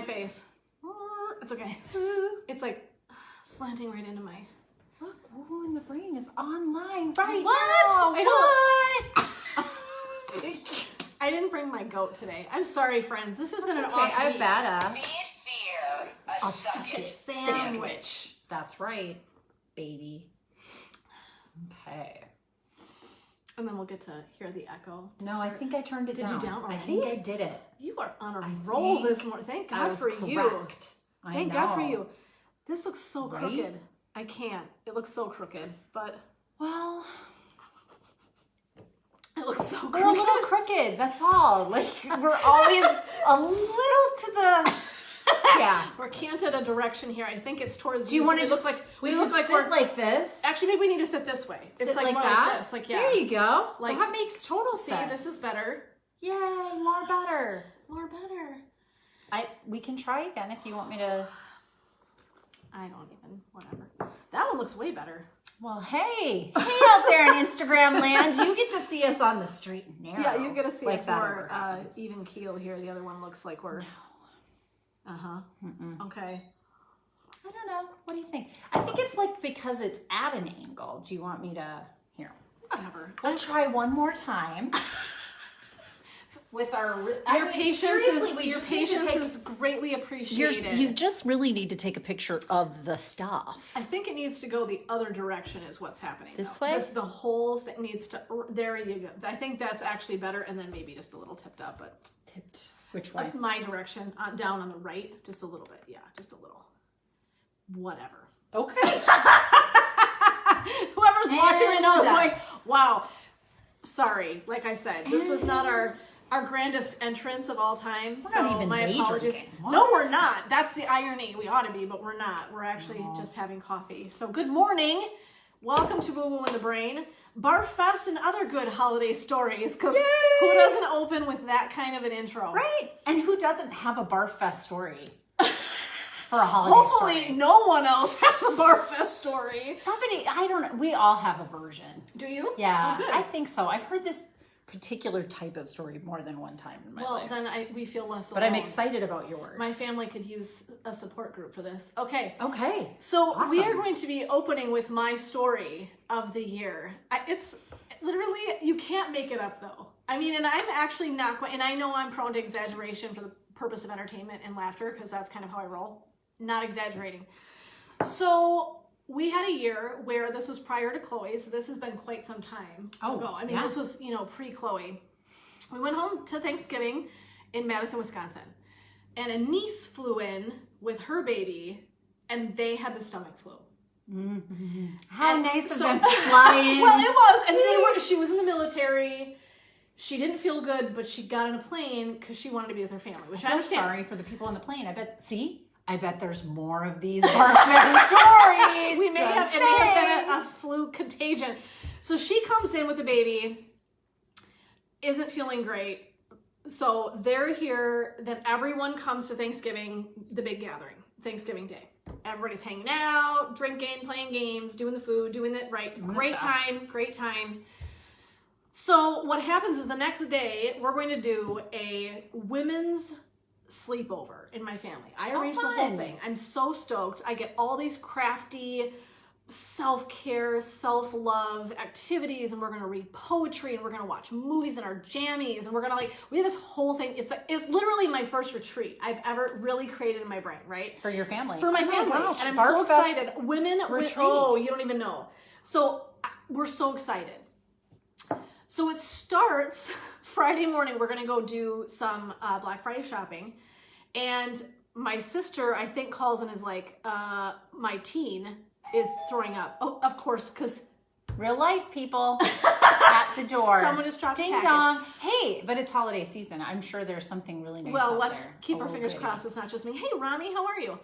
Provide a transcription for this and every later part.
face. It's okay. It's like slanting right into my... Look, WooWoo in the Brain is online right What? now. What? I didn't bring my goat today. I'm sorry, friends. This has been an Okay, off I'm week. badass. Meat beer, a suck-it Sandwich. That's right, baby. Okay. And then we'll get to hear the echo. No, I think I turned it down. Did you down I already? think I did it. You are on a roll this morning. Thank God for you. Thank God for you. This looks so crooked. I can't. It looks so crooked, but... Well... It looks so crooked. We're a little crooked, that's all. Like, we're always a little to the... Yeah. We're canted a direction here. I think it's towards Do you want to so just... we look like we're we're... like this? Actually, maybe we need to sit this way. It's Sit like more that? like this. Like, yeah. There you go. Like, that makes total see, sense. this is better. Yay, more better. More better. We can try again if you want me to... I don't even... Whatever. That one looks way better. Well, hey out there in Instagram land, you get to see us on the straight and narrow. Yeah, you get to see like us that more ever happens. even keel here. The other one looks like we're... No. Uh-huh. Okay. I don't know. What do you think? I think it's like because it's at an angle. Do you want me to... Here. Whatever. We'll try one more time. With our... Your patience is greatly appreciated. You just really need to take a picture of the stuff. I think it needs to go the other direction is what's happening. This though. way? The whole thing needs to... There you go. I think that's actually better, and then maybe just a little tipped up, but... Tipped. Which way? My direction, down on the right, just a little bit. Yeah, just a little. Whatever. Okay. Whoever's watching right now is done. like, wow. Sorry, like I said, this was not our grandest entrance of all time. We're so not even my day apologies. drinking. No, What? we're not. That's the irony. We ought to be, but we're not. We're actually just having coffee. So good morning. Welcome to WooWoo in the Brain. Barf-fest and other good holiday stories, because who doesn't open with that kind of an intro? Right. And who doesn't have a Barf-fest story? For a holiday Hopefully story. no one else has a Barf-fest story. Somebody, I don't know. We all have a version. Do you? Yeah, Oh, good. I think so. I've heard this particular type of story more than one time in my life. Well, then we feel less alone. But I'm excited about yours. My family could use a support group for this. Okay. Okay. So we Awesome. are going to be opening with my story of the year. It's literally, you can't make it up though. I mean, and I'm actually not going, and I know I'm prone to exaggeration for the purpose of entertainment and laughter, because that's kind of how I roll. Not exaggerating. So we had a year where this was prior to Chloe, so this has been quite some time ago. I mean, this was, pre-Chloe. We went home to Thanksgiving in Madison, Wisconsin, and a niece flew in with her baby, and they had the stomach flu. Mm-hmm. How And nice of so- them to fly in. Well, it was, and she was in the military. She didn't feel good, but she got on a plane because she wanted to be with her family, which I I'm understand. sorry for the people on the plane. I bet there's more of these Barf-fest stories. It may have been a flu contagion. So she comes in with the baby, isn't feeling great. So they're here. Then everyone comes to Thanksgiving, the big gathering, Thanksgiving Day. Everybody's hanging out, drinking, playing games, doing the food, doing it right. Great time. So what happens is the next day, we're going to do a women's sleepover in my family. I arranged the whole thing. I'm so stoked. I get all these crafty self-care, self-love activities, and we're gonna read poetry, and we're gonna watch movies in our jammies, and we're gonna we have this whole thing. It's literally my first retreat I've ever really created in my brain, right? For your family. For my family. Gosh, and I'm so Barf-fest excited. Women, retreat. oh, you don't even know. So we're so excited. So it starts Friday morning. We're gonna go do some Black Friday shopping, and my sister, I think, calls and is like, my teen is throwing up. Oh, of course, because real life people at the door. Someone just dropped a Ding package. dong. Hey, but it's holiday season. I'm sure there's something really nice Well, out let's there. keep A our little fingers goodie. crossed it's not just me. Hey, Ronnie, how are you?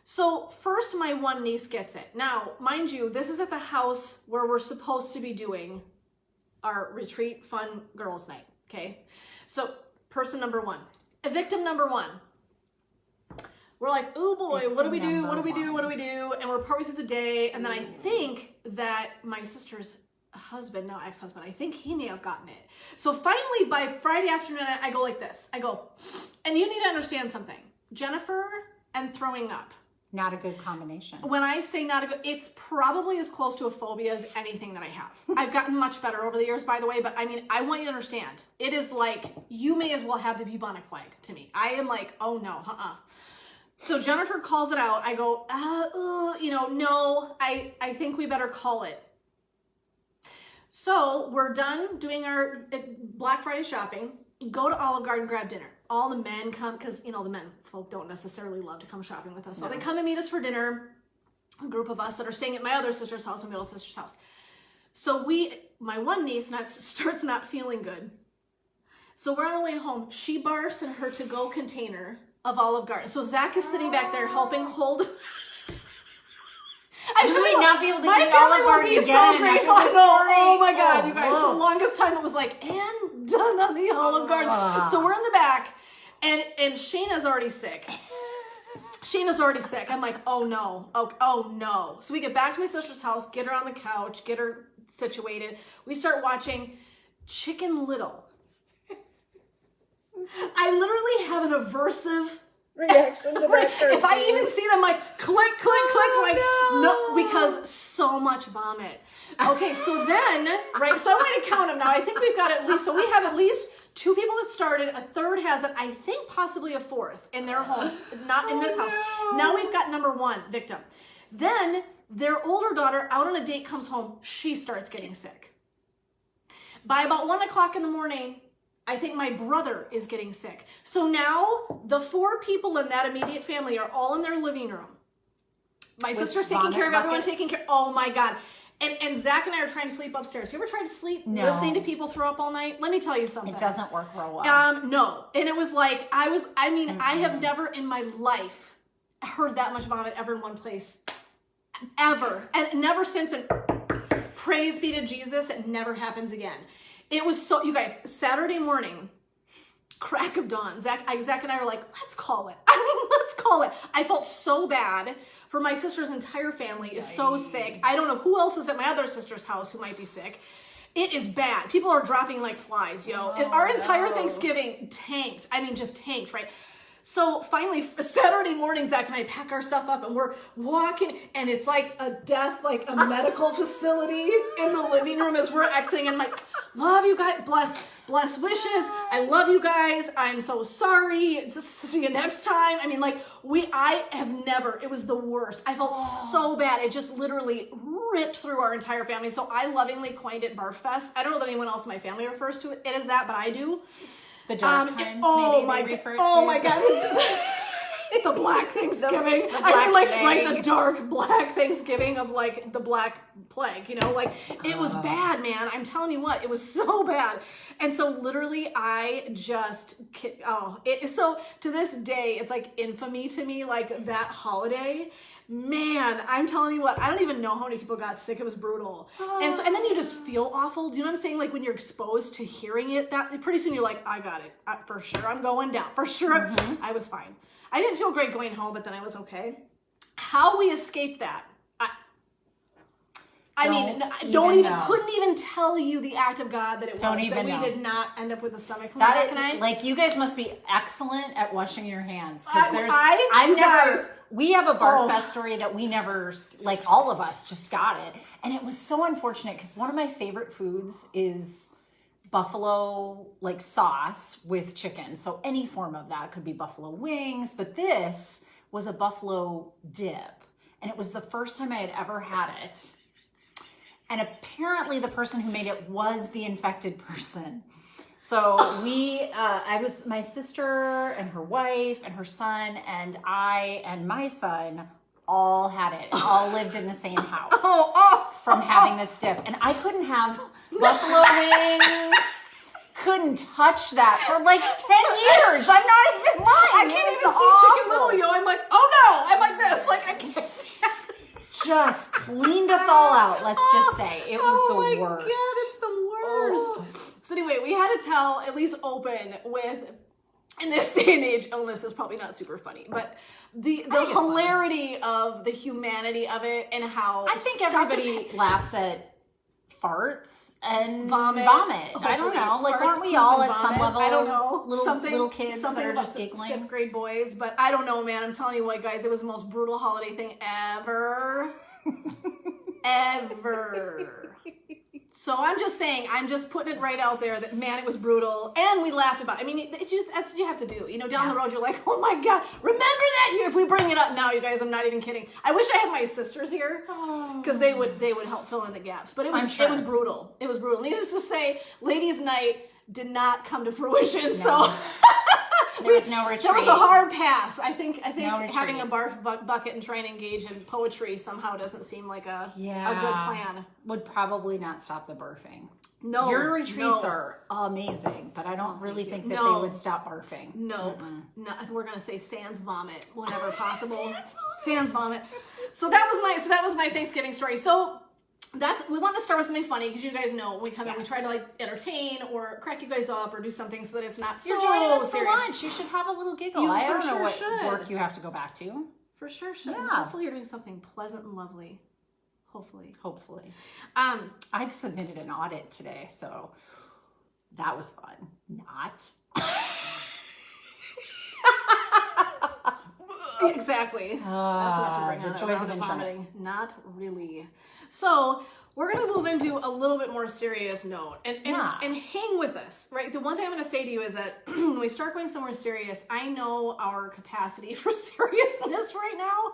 So first, my one niece gets it. Now, mind you, this is at the house where we're supposed to be doing our retreat fun girls night, okay? So person number one, victim number one. We're like, oh boy, what do we do? What do we do? What do we do? And we're partway through the day. And then I think that my sister's husband, now ex-husband, I think he may have gotten it. So finally by Friday afternoon, I go like this. I go, and you need to understand something. Jennifer and throwing up. Not a good combination. When I say not a good, it's probably as close to a phobia as anything that I have. I've gotten much better over the years, by the way, but I mean, I want you to understand. It is like, you may as well have the bubonic plague to me. I am like, oh no, So Jennifer calls it out. I go, no, I think we better call it. So we're done doing our Black Friday shopping, go to Olive Garden, grab dinner. All the men come, because, the men folk don't necessarily love to come shopping with us. So they come and meet us for dinner, a group of us that are staying at my other sister's house, my middle sister's house. So my one niece starts not feeling good. So we're on the way home. She barfs in her to-go container of Olive Garden. So Zach is sitting back there helping hold... I should not be able to eat Olive Garden again. So grateful. Oh my God, you guys. For the longest time it was like, and done on the Olive Garden. So we're in the back, and Shayna's already sick. I'm like, oh no. So we get back to my sister's house, get her on the couch, get her situated. We start watching Chicken Little. I literally have an aversive reaction to that. If I even see them like click, no, because so much vomit. Okay, so then, right, so I wanted to count them now. I think we've got we have at least 2 people that started, a third has it, I think possibly a fourth in their home, not in this house. Now we've got number 1 victim. Then their older daughter out on a date comes home, she starts getting sick. By about 1 o'clock in the morning, I think my brother is getting sick. So now the 4 people in that immediate family are all in their living room. My sister's taking care of everyone, oh my God. And Zach and I are trying to sleep upstairs. You ever tried to sleep listening to people throw up all night? Let me tell you something. It doesn't work real well. No. And it was like, I have never in my life heard that much vomit ever in one place. Ever. And never since, and praise be to Jesus, it never happens again. It was so, you guys, Saturday morning, crack of dawn, Zach and I were like, let's call it. Let's call it. I felt so bad for my sister's entire family is so sick. I don't know who else is at my other sister's house who might be sick. It is bad. People are dropping like flies, yo. Our entire Thanksgiving tanked. Just tanked, right? So finally, Saturday morning, Zach and I pack our stuff up and we're walking, and it's like a death, like a medical facility in the living room as we're exiting. And I'm like, love you guys, bless wishes. I love you guys. I'm so sorry. See you next time. I have never, it was the worst. I felt so bad. It just literally ripped through our entire family. So I lovingly coined it Barf-fest. I don't know that anyone else in my family refers to it as that, but I do. The dark times, maybe they refer to. Oh my God. The Black Thanksgiving. The dark Black Thanksgiving of like the Black Plague, it was bad, man. I'm telling you what, it was so bad. And so literally I just, so to this day, it's like infamy to me, like that holiday. Man, I'm telling you what, I don't even know how many people got sick. It was brutal. And then you just feel awful. Do you know what I'm saying? Like when you're exposed to hearing it, that pretty soon you're like, I got it. For sure, I'm going down. For sure, I was fine. I didn't feel great going home, but then I was okay. How we escaped that? Couldn't even tell you the act of God that it was. That we did not end up with a stomach flu. You guys must be excellent at washing your hands. Because we have a Barf-fest story that we never, like all of us just got it. And it was so unfortunate because one of my favorite foods is buffalo like sauce with chicken. So any form of that, could be buffalo wings, but this was a buffalo dip. And it was the first time I had ever had it. And apparently the person who made it was the infected person. So my sister and her wife and her son and I and my son all had it. All lived in the same house from having this dip. And I couldn't have buffalo wings. Couldn't touch that for like 10 years. I'm not even lying. I can't even see Chicken Little, yo. I'm like, oh no. I'm like this. Like I can't. Just cleaned us all out. Let's just say it was the worst. Oh my God, it's the worst. So anyway, we had to tell, at least open with, in this day and age, illness is probably not super funny, but the hilarity of the humanity of it and how I think everybody laughs at farts and vomit. I don't know. Like, Farts, aren't we poop, all and at some vomit. level I don't know. little kids that are just giggling? 5th grade boys, but I don't know, man. I'm telling you what, guys, it was the most brutal holiday thing ever. Ever. So I'm just saying, I'm just putting it right out there that, man, it was brutal. And we laughed about it. I mean, it's just, that's what you have to do. You know, down the road, you're like, oh my God, remember that year? If we bring it up now, you guys, I'm not even kidding. I wish I had my sisters here because they would help fill in the gaps. But it was brutal. It was brutal. Needless to say, ladies' night did not come to fruition. No. So there was no retreat. There was a hard pass. I think No having a barf bucket and trying to engage in poetry somehow doesn't seem like a good plan. Would probably not stop the barfing. No, your retreats are amazing, but I don't really think that they would stop barfing. No, we're gonna say sans vomit whenever possible. Sans vomit. So that was my Thanksgiving story. So we want to start with something funny because you guys know we try to like entertain or crack you guys up or do something so that it's not so You're joining us serious. for lunch. You should have a little giggle. I don't know what work you have to go back to. For sure should. Yeah. Hopefully you're doing something pleasant and lovely. Hopefully. I've submitted an audit today, so that was fun. Not. Exactly. That's enough to bring the on joys of vomiting. insurance. Not really. So we're going to move into a little bit more serious note and hang with us, right? The one thing I'm going to say to you is that when we start going somewhere serious, I know our capacity for seriousness right now,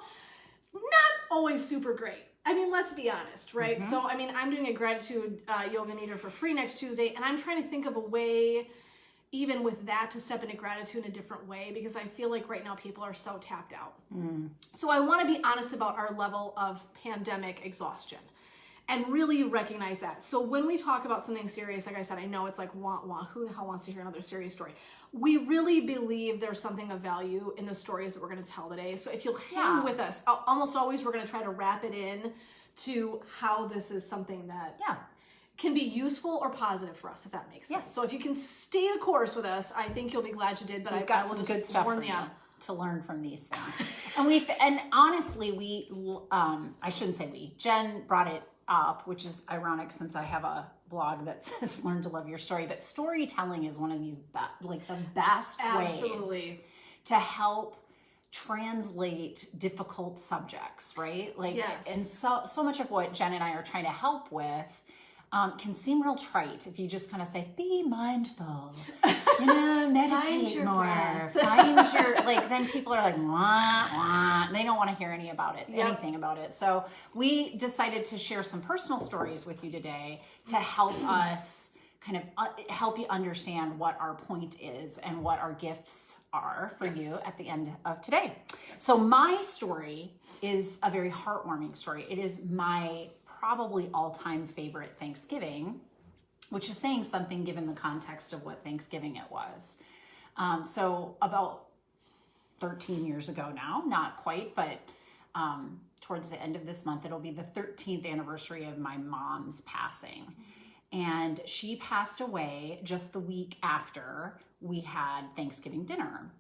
not always super great. I mean, let's be honest, right? Mm-hmm. So, I mean, I'm doing a gratitude yoga nidra for free next Tuesday, and I'm trying to think of a way, even with that, to step into gratitude in a different way, because I feel like right now people are so tapped out. So I want to be honest about our level of pandemic exhaustion and really recognize that. So when we talk about something serious, like I said, I know it's like, wah, who the hell wants to hear another serious story? We really believe there's something of value in the stories that we're going to tell today. So if you'll hang with us, almost always we're going to try to wrap it in to how this is something that can be useful or positive for us, if that makes sense. So if you can stay the course with us, I think you'll be glad you did. But We've got some good stuff for you to learn from these things. and honestly, I shouldn't say we, Jen brought it up, which is ironic since I have a blog that says learn to love your story, but storytelling is one of these the best ways to help translate difficult subjects, right? And so much of what Jen and I are trying to help with can seem real trite if you just kind of say, be mindful, meditate more, find your, then people are like, wah, wah. They don't want to hear anything about it. So we decided to share some personal stories with you today to help us kind of help you understand what our point is and what our gifts are for you at the end of today. So my story is a very heartwarming story. It is my probably all-time favorite Thanksgiving, which is saying something given the context of what Thanksgiving it was. So about 13 years ago now, not quite, but towards the end of this month, it'll be the 13th anniversary of my mom's passing. And she passed away just the week after we had Thanksgiving dinner.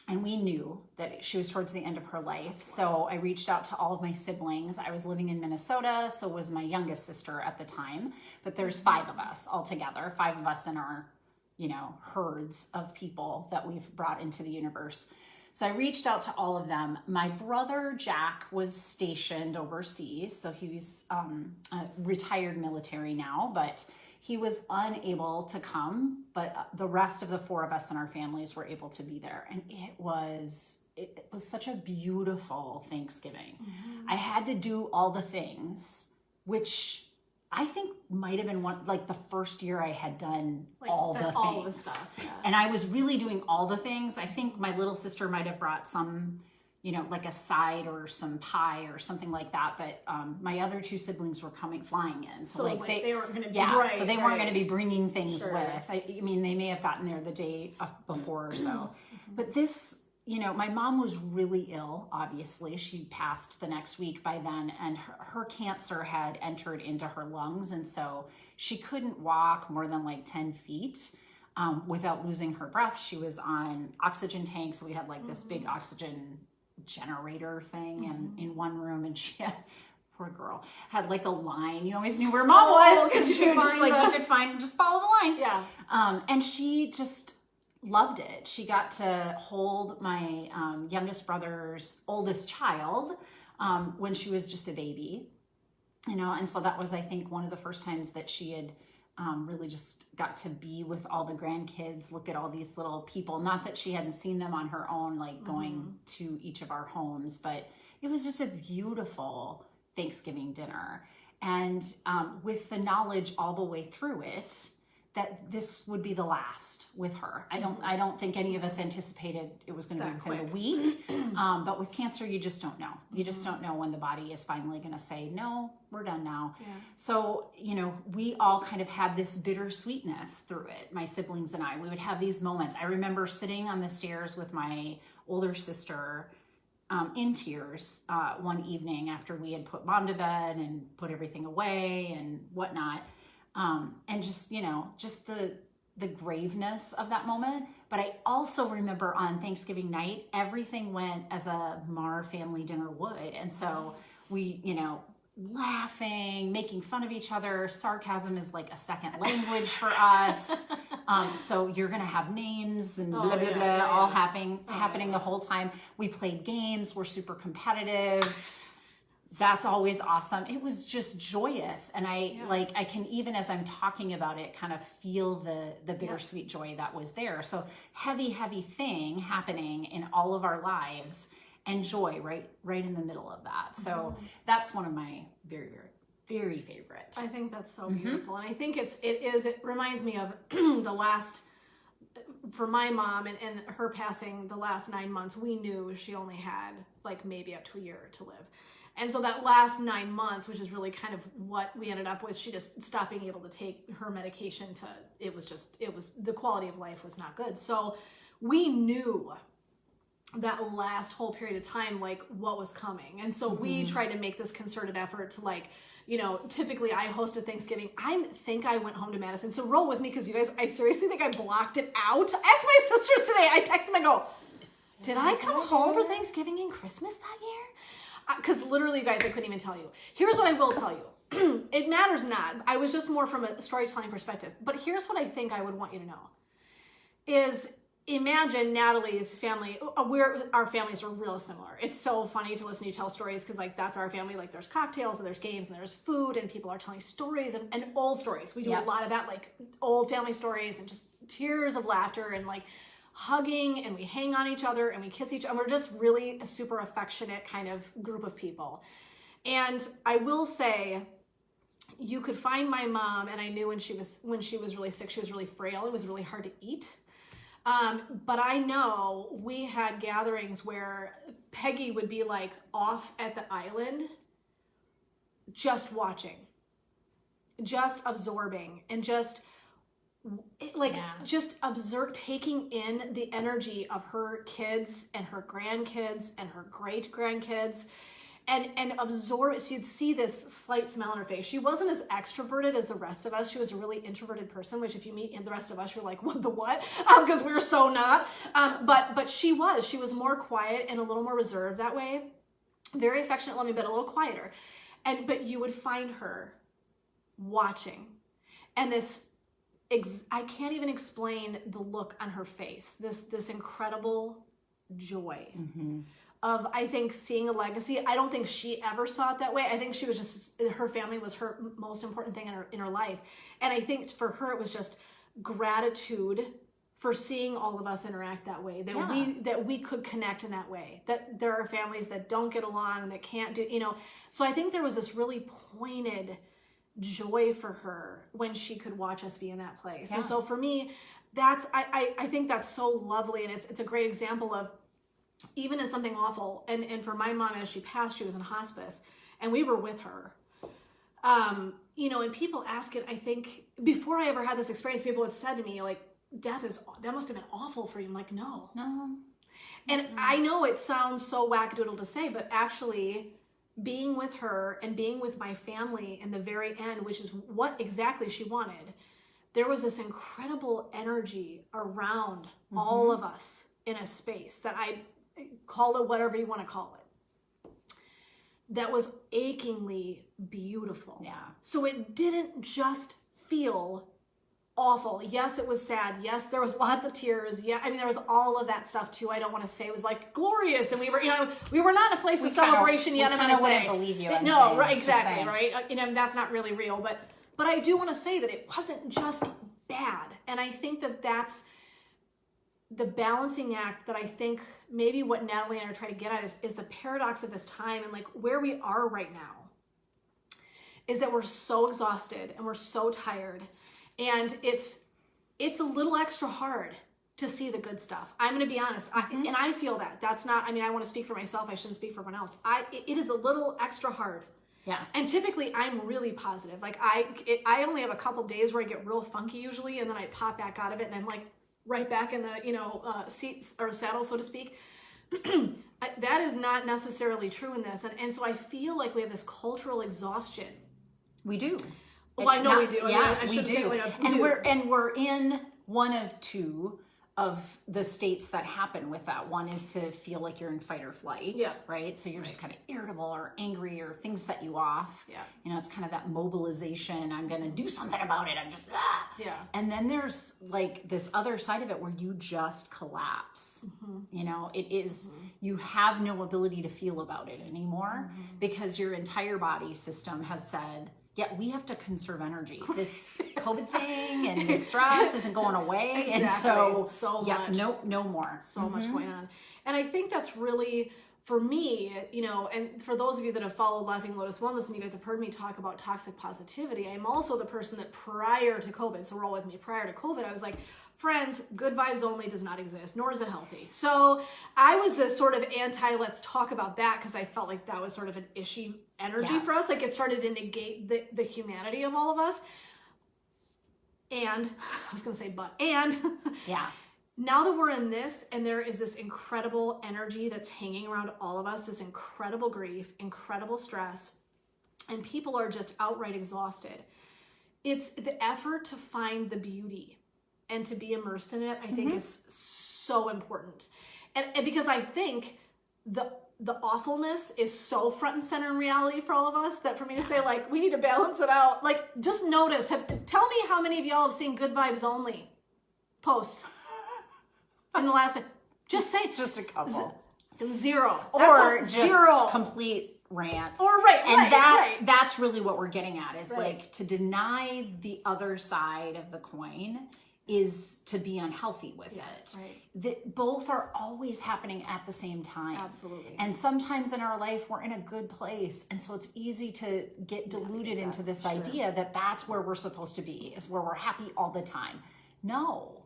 And we knew that she was towards the end of her life. So I reached out to all of my siblings. I was living in Minnesota, so was my youngest sister at the time. But there's 5 of us all together, 5 of us in our, herds of people that we've brought into the universe. So I reached out to all of them. My brother, Jack, was stationed overseas. So he's retired military now, but he was unable to come, but the rest of the 4 of us in our families were able to be there. And it was such a beautiful Thanksgiving. Mm-hmm. I had to do all the things, which I think might have been the first year I had done all the things. All the stuff, yeah. And I was really doing all the things. I think my little sister might have brought some, like a side or some pie or something like that. But my other 2 siblings were flying in. So they weren't going to be so they weren't going to be bringing things with. I mean, they may have gotten there the day before or so. Mm-hmm. But this, my mom was really ill, obviously. She passed the next week by then, and her cancer had entered into her lungs. And so she couldn't walk more than 10 feet without losing her breath. She was on oxygen tanks. So we had this big oxygen generator thing in one room, and she had poor girl, had like a line. You always knew where mom was because you just like you could find, just follow the line. Yeah. And she just loved it. She got to hold my youngest brother's oldest child when she was just a baby, you know, and so that was, I think, one of the first times that she had really just got to be with all the grandkids, look at all these little people. Not that she hadn't seen them on her own, like going to each of our homes, but it was just a beautiful Thanksgiving dinner. And with the knowledge all the way through it, that this would be the last with her. I don't think any of us anticipated it was going to be within a week. But with cancer, you just don't know. You just don't know when the body is finally going to say, no, we're done now. Yeah. So, you know, we all kind of had this bittersweetness through it. My siblings and I, we would have these moments. I remember sitting on the stairs with my older sister in tears one evening after we had put mom to bed and put everything away and whatnot. And just, you know, just the graveness of that moment. But I also remember on Thanksgiving night, everything went as a Mar family dinner would. And so we, you know, laughing, making fun of each other. Sarcasm is like a second language for us. So you're going to have names and blah, blah, blah, all happening the whole time. We played games. We're super competitive. That's always awesome. It was just joyous. And I can, even as I'm talking about it, kind of feel the bittersweet joy that was there. So heavy thing happening in all of our lives, and joy right in the middle of that. So that's one of my very, very, very favorite. I think that's so beautiful. And I think it reminds me of the last, for my mom and her passing, the last 9 months, we knew she only had like maybe up to a year to live. And so that last 9 months, which is really kind of what we ended up with, she just stopped being able to take her medication the quality of life was not good. So we knew that last whole period of time, like what was coming. And so we tried to make this concerted effort to, like, you know, typically I hosted Thanksgiving. I think I went home to Madison. So roll with me, because you guys, I seriously think I blocked it out. Ask my sisters today. I text them, I go, did I come home for Thanksgiving and Christmas that year? Because literally, you guys, I couldn't even tell you. Here's what I will tell you. It matters not. I was just more from a storytelling perspective. But here's what I think I would want you to know. Is imagine Natalie's family. Our families are real similar. It's so funny to listen to you tell stories, because like that's our family. Like there's cocktails and there's games and there's food and people are telling stories and old stories. We do a lot of that, like old family stories and just tears of laughter and like hugging, and we hang on each other and we kiss each other. We're just really a super affectionate kind of group of people. And I will say, you could find my mom, and I knew when she was really sick, she was really frail. It was really hard to eat. But I know we had gatherings where Peggy would be like off at the island, just watching, just absorbing, and just observe, taking in the energy of her kids and her grandkids and her great grandkids, and absorb it. So you'd see this slight smile on her face. She wasn't as extroverted as the rest of us. She was a really introverted person, which if you meet the rest of us, you're like, what the what? Because we're so not. But she was more quiet and a little more reserved that way. Very affectionate, loving, but a little quieter. But you would find her watching, and this, I can't even explain the look on her face. This incredible joy of, I think, seeing a legacy. I don't think she ever saw it that way. I think she was just, her family was her most important thing in her life. And I think for her, it was just gratitude for seeing all of us interact that way, that we could connect in that way, that there are families that don't get along, that can't do, you know. So I think there was this really pointed joy for her when she could watch us be in that place. And so for me, I think that's so lovely. And it's a great example of, even in something awful, and for my mom, as she passed, she was in hospice and we were with her. You know, and people ask it, I think before I ever had this experience, people had said to me, like, that must have been awful for you. I'm like, no. And I know it sounds so wackadoodle to say, but actually being with her and being with my family in the very end, which is what exactly she wanted, there was this incredible energy around all of us in a space that I call it whatever you want to call it. that was achingly beautiful. Yeah. So it didn't just feel awful. Yes, it was sad. Yes, there was lots of tears. Yeah, I mean, there was all of that stuff too. I don't want to say it was like glorious, and we were not in a place of celebration yet. I'm going to say, wouldn't believe you. No, right, exactly, right. That's not really real, but I do want to say that it wasn't just bad, and I think that that's the balancing act that I think maybe what Natalie and I are trying to get at is the paradox of this time, and like where we are right now is that we're so exhausted and we're so tired. And it's a little extra hard to see the good stuff. I'm going to be honest. And I feel that. That's not, I want to speak for myself. I shouldn't speak for everyone else. It is a little extra hard. Yeah. And typically I'm really positive. Like I only have a couple days where I get real funky usually, and then I pop back out of it and I'm like right back in the, seats or saddle, so to speak. That is not necessarily true in this. And so I feel like we have this cultural exhaustion. We do. Well, I know we do. Yeah, I we do. We're in one of two of the states that happen with that. One is to feel like you're in fight or flight, right? So you're just kind of irritable or angry, or things set you off. Yeah. It's kind of that mobilization. I'm going to do something about it. I'm just, Yeah. And then there's like this other side of it where you just collapse. It is, you have no ability to feel about it anymore because your entire body system has said, yeah, we have to conserve energy. This COVID thing and the stress isn't going away. Exactly. And so yeah, much. no more. So much going on. And I think that's really, for me, and for those of you that have followed Laughing Lotus Wellness and you guys have heard me talk about toxic positivity, I'm also the person that prior to COVID, so roll with me, prior to COVID, I was like, friends, good vibes only does not exist, nor is it healthy. So I was this sort of let's talk about that, because I felt like that was sort of an issue energy for us. Like it started to negate the humanity of all of us. And I was going to say, yeah. Now that we're in this, and there is this incredible energy that's hanging around all of us, this incredible grief, incredible stress, and people are just outright exhausted. It's the effort to find the beauty and to be immersed in it, I think is so important. And because I think the awfulness is so front and center in reality for all of us that for me to say, like, we need to balance it out. Like, just notice, tell me how many of y'all have seen Good Vibes Only posts in the last, just say. Just a couple. Zero. Or just zero. Complete rants. Or that's really what we're getting at is like to deny the other side of the coin is to be unhealthy with it. Right. Both are always happening at the same time. Absolutely. And sometimes in our life, we're in a good place. And so it's easy to get diluted into this idea that that's where we're supposed to be, is where we're happy all the time. No,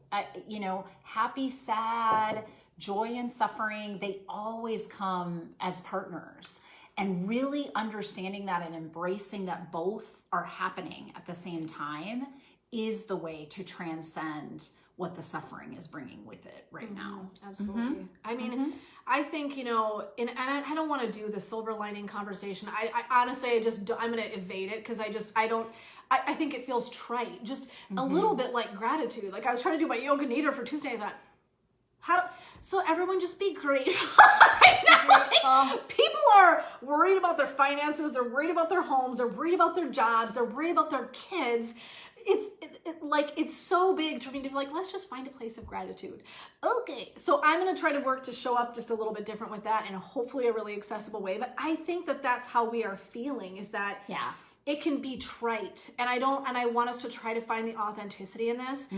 happy, sad, joy and suffering, they always come as partners. And really understanding that and embracing that both are happening at the same time is the way to transcend what the suffering is bringing with it right now. Absolutely. I mean, I think, and I don't want to do the silver lining conversation. I honestly, I'm going to evade it because I think it feels trite. Just a little bit like gratitude. Like I was trying to do my yoga nidra for Tuesday. I thought, so everyone just be grateful. People are worried about their finances. They're worried about their homes. They're worried about their jobs. They're worried about their kids. It's so big for me to be like, let's just find a place of gratitude. Okay. So I'm going to try to work to show up just a little bit different with that in hopefully a really accessible way. But I think that that's how we are feeling, is that it can be trite. And I want us to try to find the authenticity in this,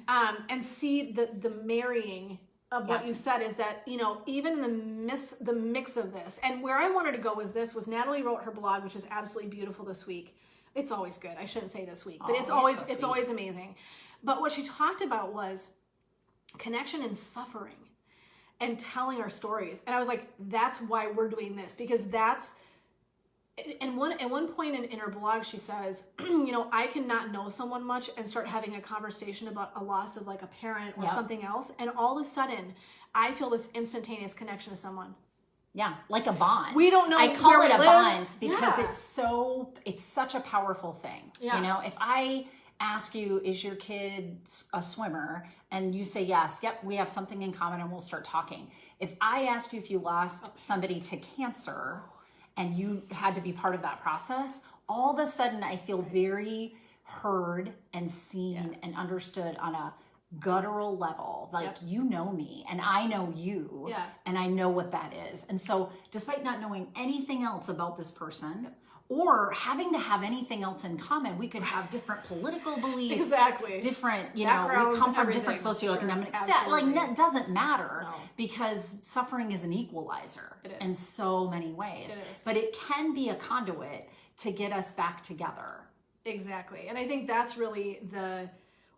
and see the marrying of what you said is that, even in the mix of this, and where I wanted to go was Natalie wrote her blog, which is absolutely beautiful this week. It's always good. I shouldn't say this week, but it's always amazing. But what she talked about was connection and suffering and telling our stories. And I was like, that's why we're doing this, because that's, at one point in her blog, she says, I cannot know someone much and start having a conversation about a loss of like a parent or something else. And all of a sudden I feel this instantaneous connection to someone. Yeah, like a bond. We don't know. I call it a bond because it's such a powerful thing. Yeah. If I ask you, is your kid a swimmer? And you say yes, yep, we have something in common and we'll start talking. If I ask you if you lost somebody to cancer and you had to be part of that process, all of a sudden I feel very heard and seen and understood on a guttural level. Like, you know me and I know you, and I know what that is. And so despite not knowing anything else about this person, or having to have anything else in common, we could have different political beliefs, different, you know, we come from different socioeconomic status. Like, that doesn't matter because suffering is an equalizer in so many ways. But it can be a conduit to get us back together. Exactly. And I think that's really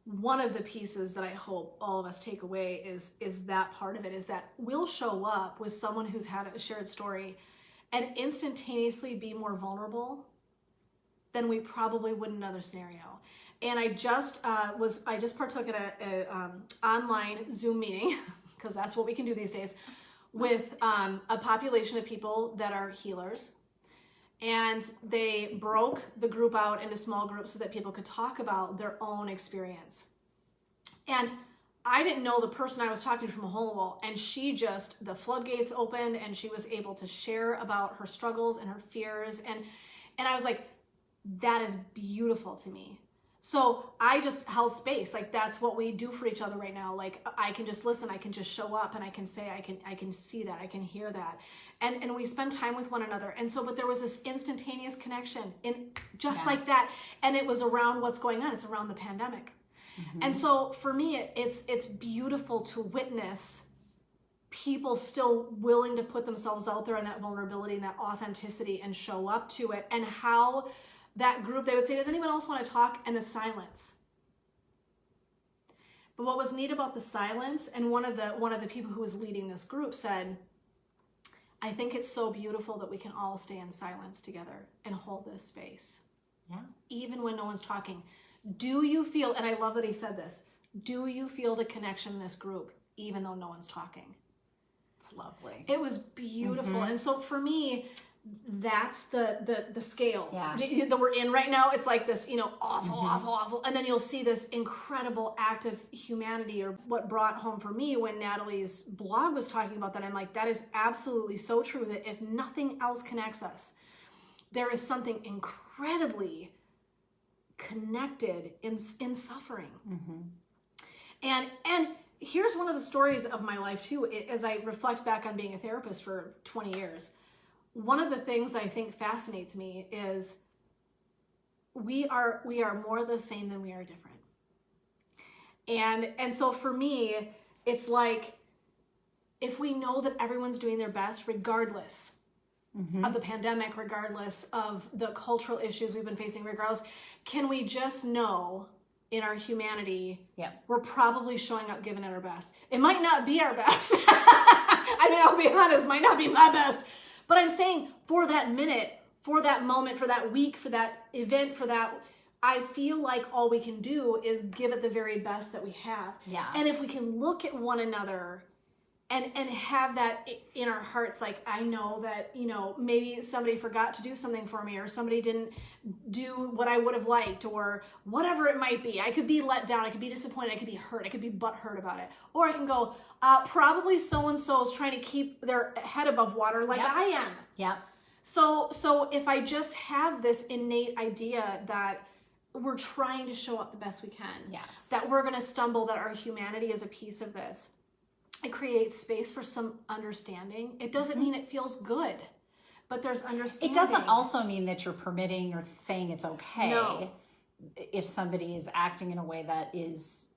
one of the pieces that I hope all of us take away is that part of it, is that we'll show up with someone who's had a shared story and instantaneously be more vulnerable than we probably would in another scenario. And I just partook in a online Zoom meeting, because that's what we can do these days, with a population of people that are healers. And they broke the group out into small groups so that people could talk about their own experience. And I didn't know the person I was talking to from a hole in the wall, and the floodgates opened and she was able to share about her struggles and her fears. And I was like, that is beautiful to me. So I just held space. Like, that's what we do for each other right now. Like, I can just listen, I can just show up, and I can say, I can see that, I can hear that. And we spend time with one another. And so, but there was this instantaneous connection like that. And it was around what's going on. It's around the pandemic. And so for me, it's beautiful to witness people still willing to put themselves out there in that vulnerability and that authenticity and show up to it, and how that group, they would say, does anyone else want to talk? And the silence. But what was neat about the silence, and one of the people who was leading this group said, I think it's so beautiful that we can all stay in silence together and hold this space. Yeah. Even when no one's talking. Do you feel, and I love that he said this, do you feel the connection in this group even though no one's talking? It's lovely. It was beautiful. And so for me, that's the scales that we're in right now. It's like this, awful. And then you'll see this incredible act of humanity, or what brought home for me when Natalie's blog was talking about that. I'm like, that is absolutely so true, that if nothing else connects us, there is something incredibly connected in suffering. And here's one of the stories of my life too, as I reflect back on being a therapist for 20 years. One of the things I think fascinates me is we are more the same than we are different. And so for me, it's like, if we know that everyone's doing their best, regardless of the pandemic, regardless of the cultural issues we've been facing, regardless, can we just know in our humanity, we're probably showing up giving it our best. It might not be our best. I mean, I'll be honest, might not be my best. But I'm saying, for that minute, for that moment, for that week, for that event, for that, I feel like all we can do is give it the very best that we have. Yeah. And if we can look at one another and have that in our hearts, like, I know that, maybe somebody forgot to do something for me, or somebody didn't do what I would have liked, or whatever it might be. I could be let down, I could be disappointed, I could be hurt, I could be butthurt about it. Or I can go, probably so-and-so is trying to keep their head above water like I am. Yeah. So if I just have this innate idea that we're trying to show up the best we can, that we're going to stumble, that our humanity is a piece of this, it creates space for some understanding. It doesn't mean it feels good, but there's understanding. It doesn't also mean that you're permitting or saying it's okay if somebody is acting in a way that is,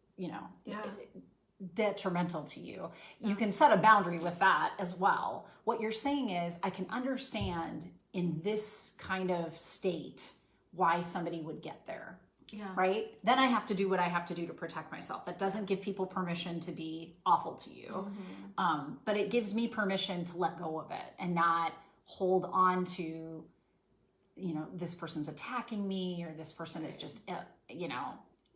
detrimental to you. You can set a boundary with that as well. What you're saying is, I can understand in this kind of state why somebody would get there. Yeah. Right? Then I have to do what I have to do to protect myself. That doesn't give people permission to be awful to you. But it gives me permission to let go of it and not hold on to, this person's attacking me, or this person is just,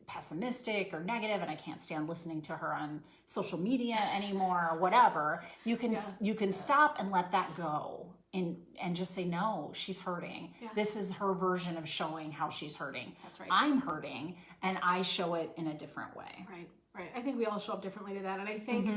pessimistic or negative, and I can't stand listening to her on social media anymore, or whatever. You can stop and let that go. And just say, no, she's hurting. Yeah. This is her version of showing how she's hurting. That's right. I'm hurting, and I show it in a different way. Right. I think we all show up differently to that. And I think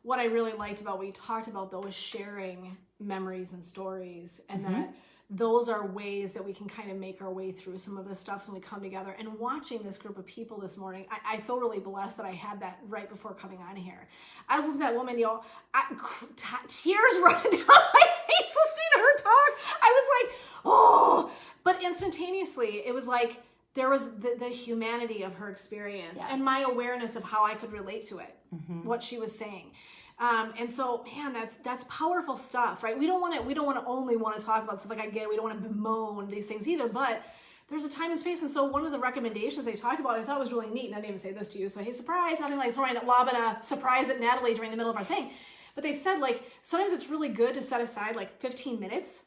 what I really liked about what you talked about, though, is sharing memories and stories, and those are ways that we can kind of make our way through some of this stuff when we come together. And watching this group of people this morning, I feel really blessed that I had that right before coming on here. I was listening to that woman, tears running down my face listening to her talk. I was like, oh, but instantaneously, it was like, there was the humanity of her experience and my awareness of how I could relate to it, what she was saying. And so, man, that's powerful stuff, right? We don't want to only want to talk about stuff like, I get it, we don't want to bemoan these things either, but there's a time and space. And so one of the recommendations they talked about, I thought was really neat, and I didn't even say this to you, so hey, surprise, nothing like lobbing a surprise at Natalie during the middle of our thing. But they said, like, sometimes it's really good to set aside like 15 minutes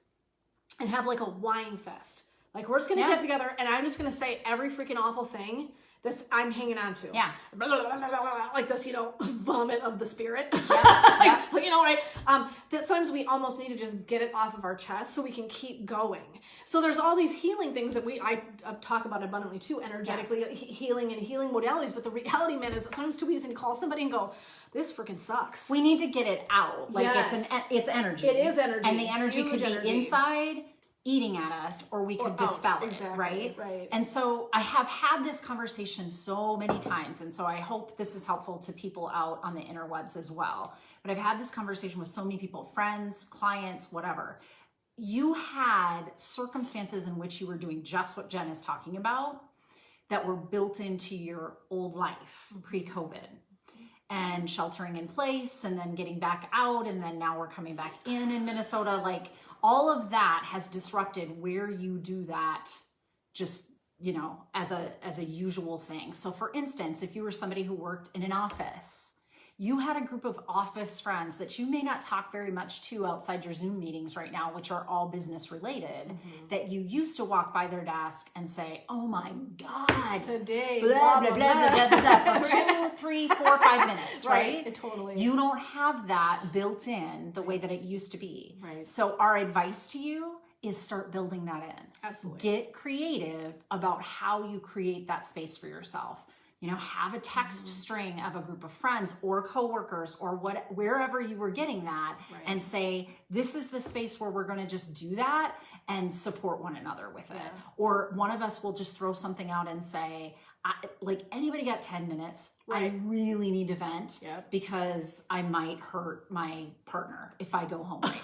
and have like a whine fest. Like, we're just going to get together and I'm just going to say every freaking awful thing that's I'm hanging on to. Yeah. Blah, blah, blah, blah, blah, like this, vomit of the spirit. Yeah. Right? That sometimes we almost need to just get it off of our chest so we can keep going. So there's all these healing things that I talk about abundantly too, energetically healing and healing modalities. But the reality, man, is that sometimes too we just need to call somebody and go, this freaking sucks. We need to get it out. Like it's energy. It is energy. And the energy could be inside eating at us, or we could dispel it, right? And so I have had this conversation so many times, and so I hope this is helpful to people out on the interwebs as well. But I've had this conversation with so many people, friends, clients, whatever. You had circumstances in which you were doing just what Jen is talking about that were built into your old life pre-COVID. And sheltering in place, and then getting back out, and then now we're coming back in Minnesota. Like, all of that has disrupted where you do that just, as a usual thing. So for instance, if you were somebody who worked in an office, you had a group of office friends that you may not talk very much to outside your Zoom meetings right now, which are all business related, that you used to walk by their desk and say, oh my God, today, blah, blah, blah, blah, blah, blah, for 2, 3, 4, 5 minutes, right? Totally. You don't have that built in the way that it used to be. Right. So our advice to you is start building that in. Absolutely. Get creative about how you create that space for yourself. Have a text string of a group of friends or coworkers or wherever you were getting that, and say, this is the space where we're going to just do that and support one another with it. Or one of us will just throw something out and say, anybody got 10 minutes? I really need to vent because I might hurt my partner if I go home right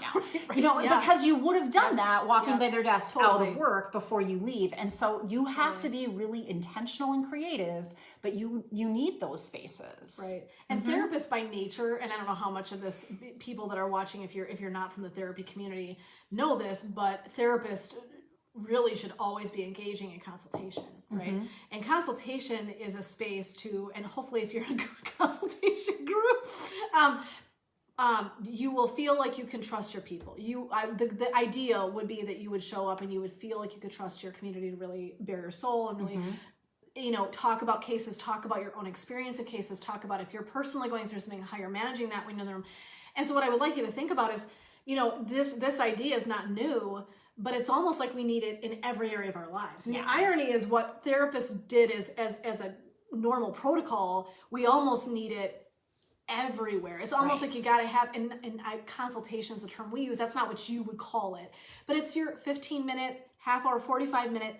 now. Because you would have done that walking by their desk out of work before you leave. And so you have to be really intentional and creative, but you need those spaces. Right. And therapists by nature, and I don't know how much of this people that are watching, if you're not from the therapy community, know this, but therapists really should always be engaging in consultation, right? And consultation is a space to, and hopefully if you're in a good consultation group, you will feel like you can trust your people. The ideal would be that you would show up and you would feel like you could trust your community to really bare your soul and really, talk about cases, talk about your own experience of cases, talk about if you're personally going through something, how you're managing that within the room. And so what I would like you to think about is, this idea is not new, but it's almost like we need it in every area of our lives. I mean, the irony is what therapists did as a normal protocol, we almost need it everywhere. It's almost like you got to have, and consultation is the term we use. That's not what you would call it, but it's your 15-minute, half hour, 45-minute,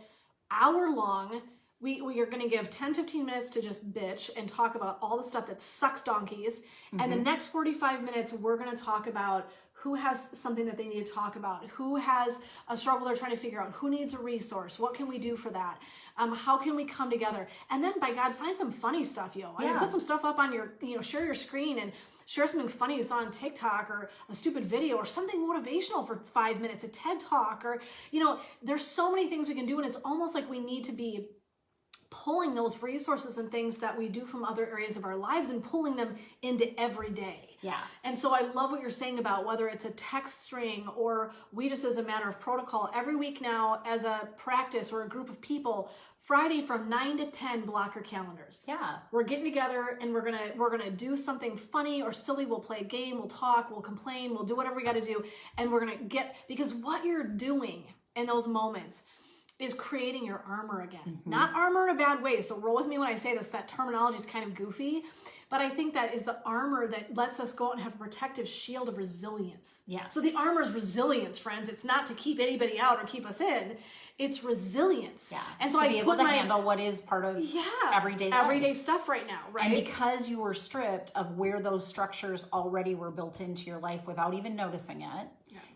hour long. We are going to give 10, 15 minutes to just bitch and talk about all the stuff that sucks donkeys. And the next 45 minutes, we're going to talk about who has something that they need to talk about, who has a struggle they're trying to figure out, who needs a resource, what can we do for that, how can we come together, and then by God, find some funny stuff, I mean, put some stuff up on your, share your screen and share something funny you saw on TikTok or a stupid video or something motivational for 5 minutes, a TED Talk, or, there's so many things we can do, and it's almost like we need to be pulling those resources and things that we do from other areas of our lives and pulling them into every day. Yeah. And so I love what you're saying about whether it's a text string or we just as a matter of protocol, every week now as a practice or a group of people, Friday from 9 to 10, block your calendars. Yeah. We're getting together and we're gonna do something funny or silly. We'll play a game, we'll talk, we'll complain, we'll do whatever we gotta do. And we're gonna because what you're doing in those moments is creating your armor again. Not armor in a bad way. So roll with me when I say this. That terminology is kind of goofy, but I think that is the armor that lets us go out and have a protective shield of resilience. Yes. So the armor is resilience, friends. It's not to keep anybody out or keep us in. It's resilience. Yeah. And so to I be put able to handle what is part of everyday life. Everyday stuff right now, right? And because you were stripped of where those structures already were built into your life without even noticing it,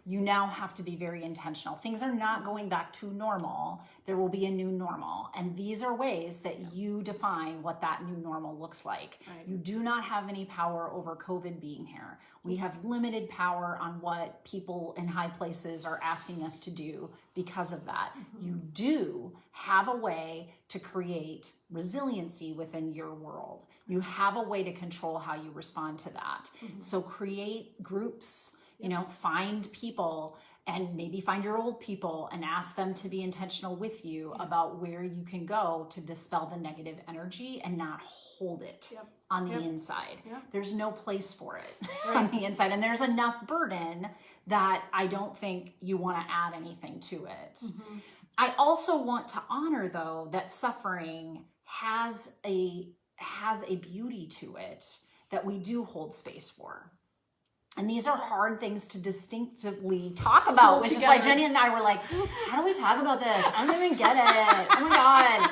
you now have to be very intentional. Things are not going back to normal. There will be a new normal. And these are ways that you define what that new normal looks like. Right. You do not have any power over COVID being here. We have limited power on what people in high places are asking us to do because of that. You do have a way to create resiliency within your world. You have a way to control how you respond to that. So create groups, you know, find people and maybe find your old people and ask them to be intentional with you about where you can go to dispel the negative energy and not hold it on the inside. There's no place for it on the inside. And there's enough burden that I don't think you want to add anything to it. I also want to honor, though, that suffering has a beauty to it that we do hold space for. And these are hard things to distinctively talk about, which is why Jenny and I were like, how do we talk about this? I don't even get it. Oh my God.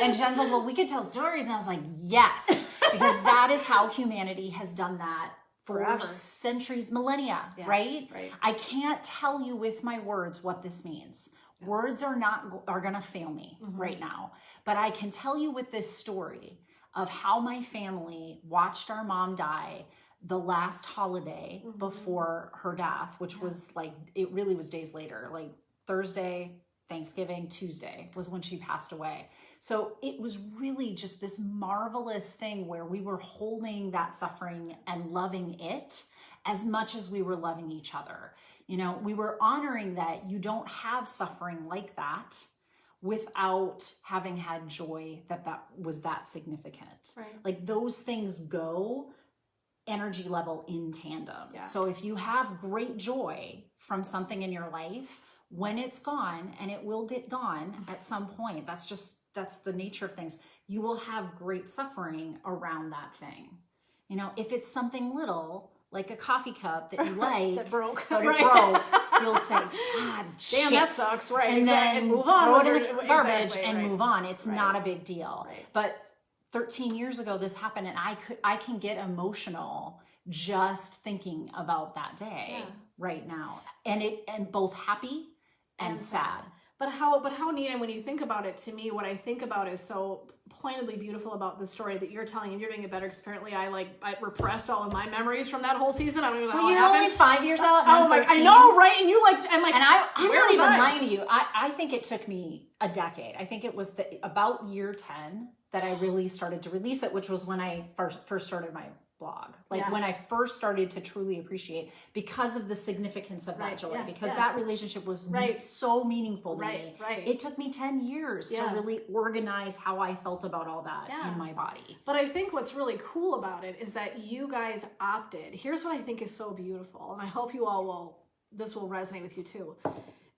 And Jen's like, well, we could tell stories. And I was like, yes, because that is how humanity has done that for centuries, millennia, right? I can't tell you with my words what this means. Words are going to fail me right now. But I can tell you with this story of how my family watched our mom die the last holiday before her death, which was like, it really was days later, like Thursday, Thanksgiving, Tuesday was when she passed away. So it was really just this marvelous thing where we were holding that suffering and loving it as much as we were loving each other. You know, we were honoring that you don't have suffering like that without having had joy that was that significant. Like those things go energy level in tandem. So if you have great joy from something in your life, when it's gone, and it will get gone at some point, that's the nature of things, you will have great suffering around that thing. You know, if it's something little, like a coffee cup that you like, that broke, but it broke, you'll say, God, damn, that sucks, and then move on, throw it in the garbage and move on. It's not a big deal. But 13 years ago this happened, and I can get emotional just thinking about that day right now, and both happy and sad. But how neat. And when you think about it, to me, what I think about is so pointedly beautiful about the story that you're telling, and you're doing it better because apparently I repressed all of my memories from that whole season. I don't know how it happened. You're only 5 years out. Oh my! I know, right? And you I'm not even lying to you. I think it took me a decade. I think it was about year 10 that I really started to release it, which was when I first started my blog. When I first started to truly appreciate, because of the significance of that joy, because that relationship was so meaningful to me. It took me 10 years to really organize how I felt about all that in my body. But I think what's really cool about it is that you guys opted. Here's what I think is so beautiful, and I hope you all this will resonate with you too,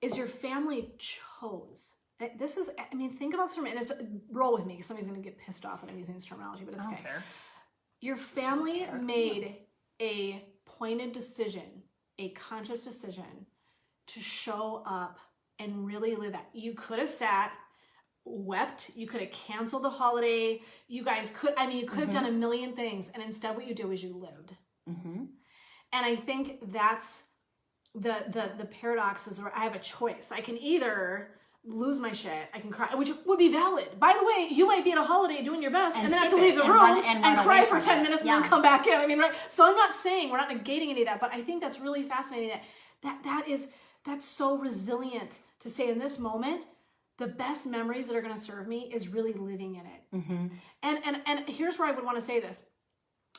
is your family chose. This is, I mean, think about this for a minute. Roll with me because somebody's going to get pissed off when I'm using this terminology, but it's okay. I don't care. Your family made a pointed decision, a conscious decision to show up and really live that. You could have sat, wept, you could have canceled the holiday, you guys could, you could have done a million things, and instead what you did was you lived. And I think that's the paradox is where I have a choice. I can either lose my shit, I can cry, which would be valid. By the way, you might be at a holiday doing your best and then have to leave the room and cry for 10 minutes and then come back in. I mean, right? So I'm not saying, we're not negating any of that, but I think that's really fascinating that's so resilient to say in this moment, the best memories that are going to serve me is really living in it. And here's where I would want to say this.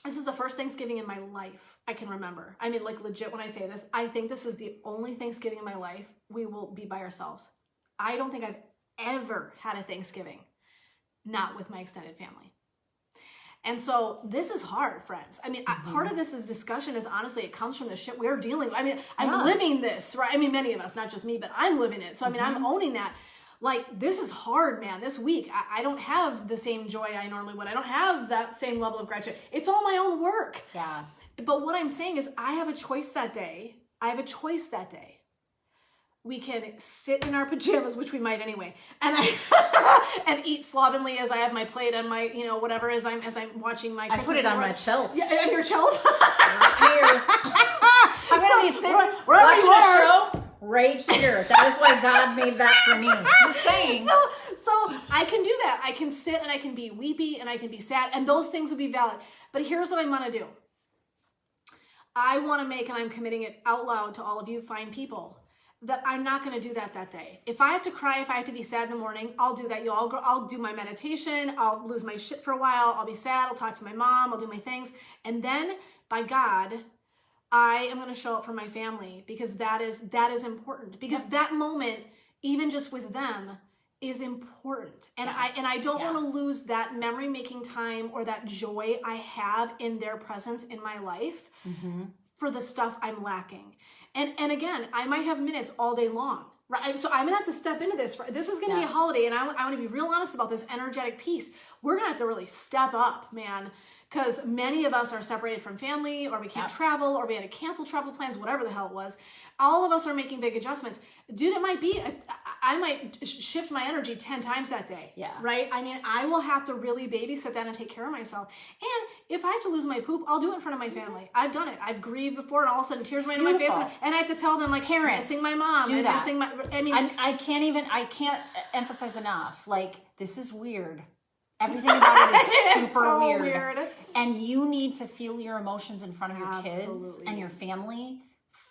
This is the first Thanksgiving in my life I can remember. I mean, like legit when I say this, I think this is the only Thanksgiving in my life we will be by ourselves. I don't think I've ever had a Thanksgiving not with my extended family. And so this is hard, friends. I mean, part of this is discussion is honestly, it comes from the shit we're dealing with. I mean, I'm living this, right? I mean, many of us, not just me, but I'm living it. So, I mean, I'm owning that. like, this is hard, man. This week, I don't have the same joy I normally would. I don't have that same level of gratitude. It's all my own work. Yeah. But what I'm saying is I have a choice that day. We can sit in our pajamas, which we might anyway, and and eat slovenly as I have my plate and my, whatever, as I'm watching my Christmas. I put it on my shelf. Yeah, on your shelf. Here. I'm going to be sitting watching a show right here. That is why God made that for me. Just saying. So I can do that. I can sit and I can be weepy and I can be sad, and those things would be valid. But here's what I want to do. I want to make, and I'm committing it out loud to all of you fine people, that I'm not going to do that day. If I have to cry, if I have to be sad in the morning, I'll do that. I'll do my meditation. I'll lose my shit for a while. I'll be sad. I'll talk to my mom. I'll do my things. And then, by God, I am going to show up for my family, because that is important. Because that moment, even just with them, is important. And I don't want to lose that memory making time or that joy I have in their presence in my life for the stuff I'm lacking. And again, I might have minutes all day long, right? So I'm gonna have to step into this. This is gonna be a holiday, and I want to be real honest about this energetic piece. We're gonna have to really step up, man, because many of us are separated from family, or we can't travel, or we had to cancel travel plans, whatever the hell it was. All of us are making big adjustments. Dude, it might be, I might shift my energy 10 times that day, right? I mean, I will have to really babysit that and take care of myself. And if I have to lose my poop, I'll do it in front of my family. I've done it. I've grieved before, and all of a sudden tears ran to my face, and I have to tell them, like, parents, missing my mom, do that. Missing my, I mean, I can't emphasize enough. Like, this is weird. Everything about it is super so weird. And you need to feel your emotions in front of your kids and your family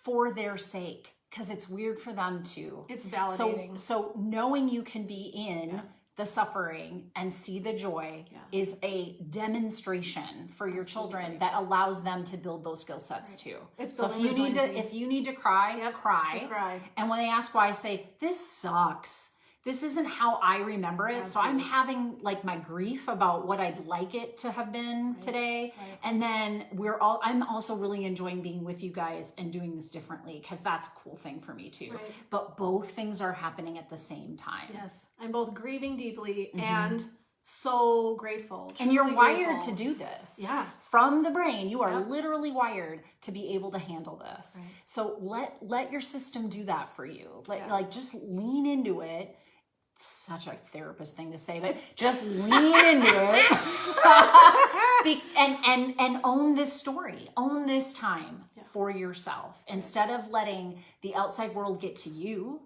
for their sake, because it's weird for them too. It's validating. So knowing you can be in the suffering and see the joy is a demonstration for your children that allows them to build those skill sets too. So if you need to cry, cry. And when they ask why, I say, this sucks. This isn't how I remember it. So I'm having like my grief about what I'd like it to have been today. Right. And then I'm also really enjoying being with you guys and doing this differently, because that's a cool thing for me too. Right. But both things are happening at the same time. Yes. I'm both grieving deeply and so grateful. And you're wired to do this. Yeah. From the brain, you are literally wired to be able to handle this. Right. So let your system do that for you. Like just lean into it. Such a therapist thing to say, but just lean into it and own this story, own this time for yourself. Instead of letting the outside world get to you,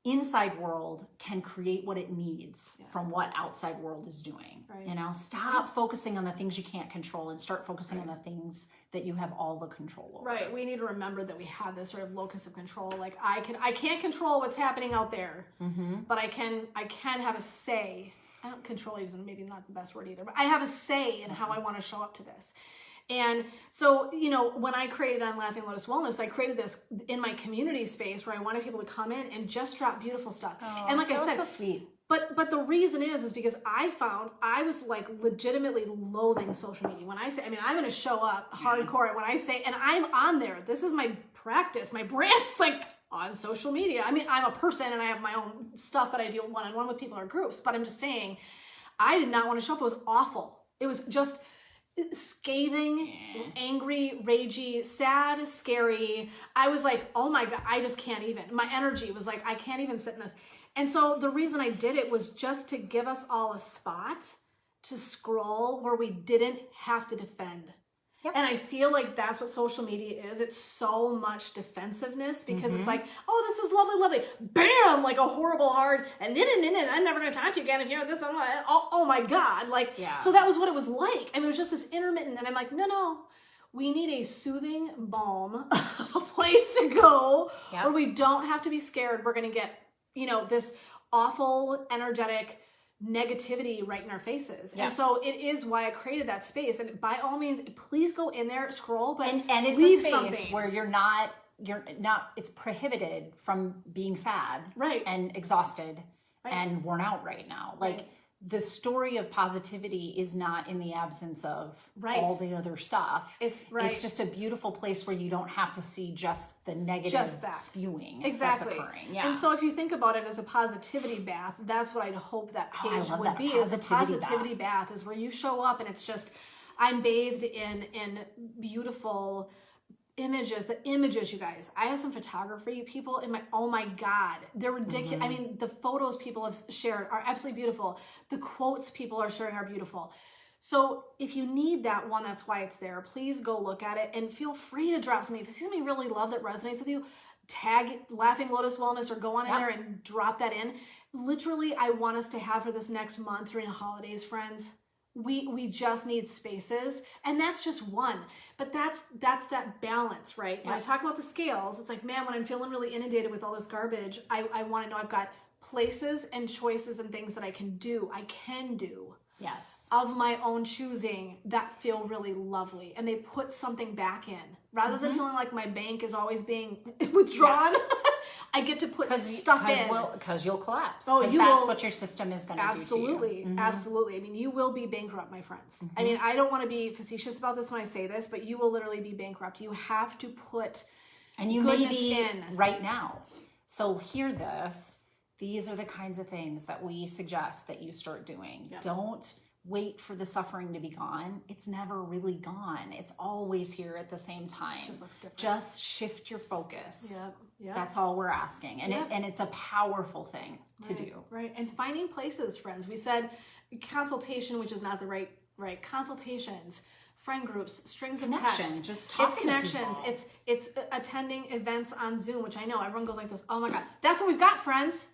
inside world can create what it needs from what outside world is doing. Right. Stop focusing on the things you can't control and start focusing on the things that you have all the control over. Right. We need to remember that we have this sort of locus of control. Like I can't control what's happening out there, but I can have a say. I don't control is maybe not the best word either, but I have a say in how I want to show up to this. And so, when I created on Laughing Lotus Wellness, I created this in my community space where I wanted people to come in and just drop beautiful stuff. Oh, and like I said, so sweet. But the reason is because I found I was like legitimately loathing social media. When I say, I'm going to show up hardcore when I say, and I'm on there. This is my practice. My brand is like on social media. I'm a person and I have my own stuff that I do one-on-one with people or groups. But I'm just saying, I did not want to show up. It was awful. It was just scathing, angry, ragey, sad, scary. I was like, oh my God, I just can't even. My energy was like, I can't even sit in this. And so the reason I did it was just to give us all a spot to scroll where we didn't have to defend. Yep. And I feel like that's what social media is. It's so much defensiveness because it's like, oh, this is lovely, lovely. Bam! Like a horrible hard, and then I'm never going to talk to you again if you're this. Oh my God. So that was what it was like. I mean, it was just this intermittent. And I'm like, no. We need a soothing balm, a place to go where we don't have to be scared. We're going to get, this awful, energetic negativity right in our faces. And so it is why I created that space. And by all means, please go in there, scroll, but and it's leave a space something where you're not it's prohibited from being sad right and exhausted and worn out right now. the story of positivity is not in the absence of all the other stuff. It's just a beautiful place where you don't have to see just the negative spewing that's occurring. Yeah. And so if you think about it as a positivity bath, that's what I'd hope that page would be. Is a positivity bath is where you show up and it's just, I'm bathed in beautiful images, the images, you guys. I have some photography people in my, oh my God, they're ridiculous. I mean, the photos people have shared are absolutely beautiful. The quotes people are sharing are beautiful. So if you need that one, that's why it's there. Please go look at it and feel free to drop something. If you see something you really love that resonates with you, tag Laughing Lotus Wellness or go on in there and drop that in. Literally, I want us to have for this next month during the holidays, friends. We just need spaces, and that's just one, but that's that balance, right? When I talk about the scales, it's like, man, when I'm feeling really inundated with all this garbage, I want to know I've got places and choices and things that I can do of my own choosing that feel really lovely, and they put something back in rather than feeling like my bank is always being withdrawn. I get to put stuff in. Because you'll collapse. Oh, that's what your system is going to do to you. Absolutely. Absolutely. I mean, you will be bankrupt, my friends. I mean, I don't want to be facetious about this when I say this, but you will literally be bankrupt. You have to put goodness in. Right now. So hear this. These are the kinds of things that we suggest that you start doing. Yep. Don't wait for the suffering to be gone. It's never really gone. It's always here at the same time. It just looks different. Just shift your focus. Yep. Yep. That's all we're asking. And it's a powerful thing to do. Right. And finding places, friends. We said consultation, which is not the right consultations, friend groups, strings of text. Just talking it's connections. It's attending events on Zoom, which I know everyone goes like this. Oh my God. That's what we've got, friends.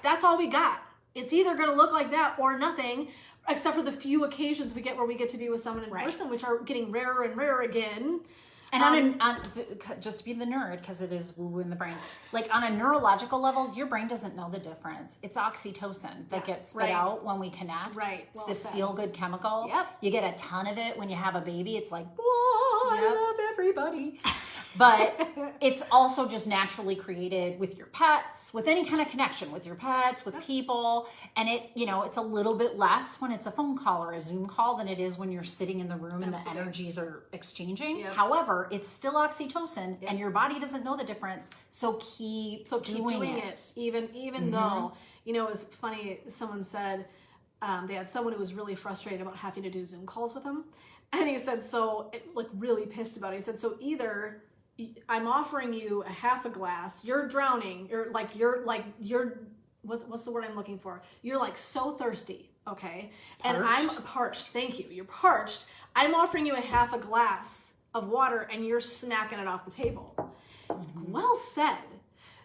That's all we got. It's either going to look like that or nothing, except for the few occasions we get where we get to be with someone in person, which are getting rarer and rarer again. And just to be the nerd, because it is woo-woo in the brain, like on a neurological level, your brain doesn't know the difference. It's oxytocin that gets spit out when we connect. Right. It's this feel-good chemical. Yep. You get a ton of it when you have a baby. It's like, whoa, I love everybody. But it's also just naturally created with your pets, with any kind of connection with your pets, with people. And it's a little bit less when it's a phone call or a Zoom call than it is when you're sitting in the room and the energies are exchanging. Yep. However, it's still oxytocin and your body doesn't know the difference. So keep doing it. Even though, it was funny, someone said they had someone who was really frustrated about having to do Zoom calls with them. And he said, really pissed about it. He said, so either I'm offering you a half a glass, you're drowning, you're what's the word I'm looking for? You're like so thirsty, okay? Parched. And I'm parched. Thank you. You're parched. I'm offering you a half a glass of water and you're smacking it off the table. Well said.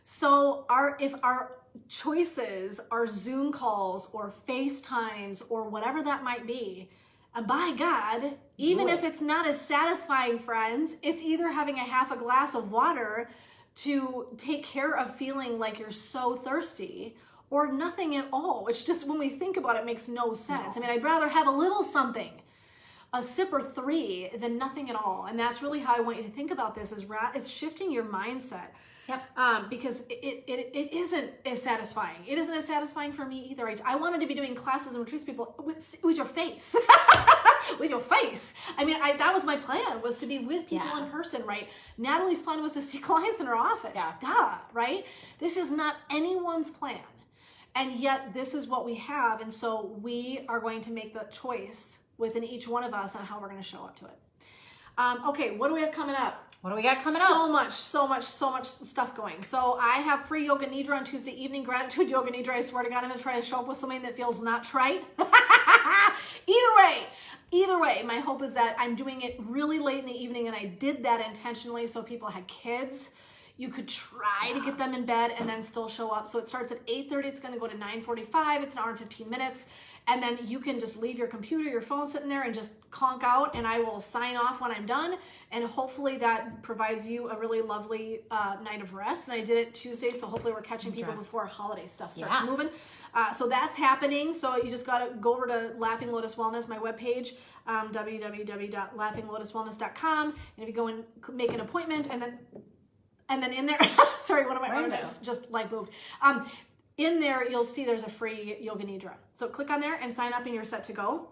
So if our choices are Zoom calls or FaceTimes or whatever that might be, by God, even if it's not as satisfying, friends, it's either having a half a glass of water to take care of feeling like you're so thirsty or nothing at all, which just when we think about it makes no sense. I mean, I'd rather have a little something, a sip or three, than nothing at all. And that's really how I want you to think about this, is shifting your mindset. Yep. Because it isn't as satisfying. It isn't as satisfying for me either. I wanted to be doing classes and retreats people with your face. With your face. I mean, that was my plan, was to be with people in person, right? Natalie's plan was to see clients in her office. Yeah. Duh, right? This is not anyone's plan. And yet this is what we have. And so we are going to make the choice within each one of us on how we're going to show up to it. Okay, what do we have coming up? What do we got coming up? So much stuff going. So I have free yoga nidra on Tuesday evening, gratitude yoga nidra. I swear to God, I'm going to try to show up with something that feels not trite. Either way, my hope is that I'm doing it really late in the evening, and I did that intentionally so people had kids. You could try to get them in bed and then still show up. So it starts at 8:30. It's going to go to 9:45. It's an hour and 15 minutes. And then you can just leave your computer, your phone sitting there and just conk out, and I will sign off when I'm done. And hopefully that provides you a really lovely night of rest. And I did it Tuesday, so hopefully we're catching people before holiday stuff starts moving. So that's happening. So you just got to go over to Laughing Lotus Wellness, my webpage, www.laughinglotuswellness.com. And if you go and make an appointment, and then in there, sorry, one of my ornaments just like moved. in there, you'll see there's a free yoga nidra. So click on there and sign up and you're set to go.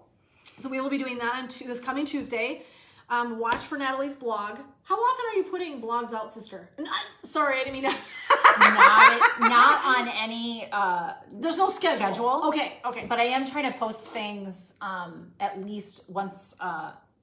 So we will be doing that on this coming Tuesday. Watch for Natalie's blog. How often are you putting blogs out, sister? Sorry, I didn't mean to. not on any there's no schedule. Okay. But I am trying to post things at least once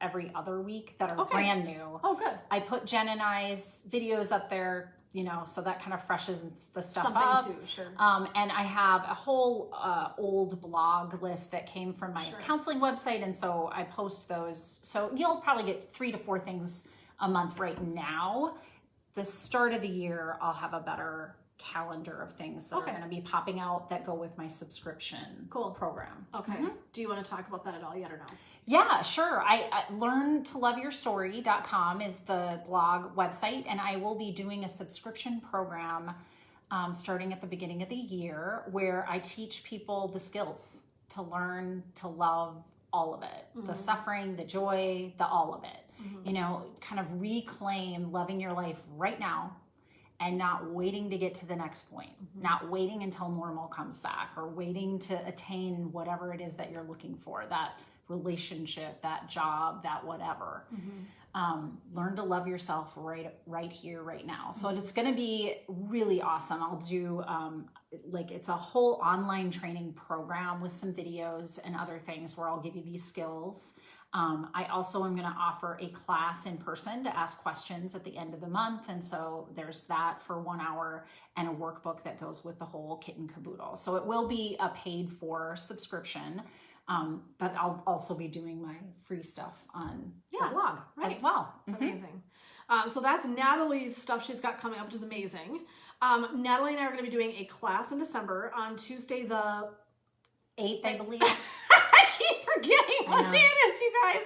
every other week that are brand new. Oh, good. I put Jen and I's videos up there, you know, so that kind of freshens the stuff Something up. too, sure. And I have a whole old blog list that came from my counseling website, and so I post those. So you'll probably get 3 to 4 things a month right now. The start of the year, I'll have a better calendar of things that are going to be popping out that go with my subscription program. Okay. Do you want to talk about that at all yet or no? Yeah, sure. I learntoloveyourstory.com is the blog website, and I will be doing a subscription program starting at the beginning of the year where I teach people the skills to learn to love all of it, the suffering, the joy, the all of it. You know, kind of reclaim loving your life right now and not waiting to get to the next point, not waiting until normal comes back or waiting to attain whatever it is that you're looking for, that relationship, that job, that whatever. Learn to love yourself right here, right now. So it's going to be really awesome. I'll do it's a whole online training program with some videos and other things where I'll give you these skills. I also am going to offer a class in person to ask questions at the end of the month. And so there's that for 1 hour and a workbook that goes with the whole kit and caboodle. So it will be a paid for subscription. But I'll also be doing my free stuff on the blog as well. It's amazing. So that's Natalie's stuff she's got coming up, which is amazing. Natalie and I are going to be doing a class in December on Tuesday the 8th, I believe. I keep forgetting what day it is, you guys.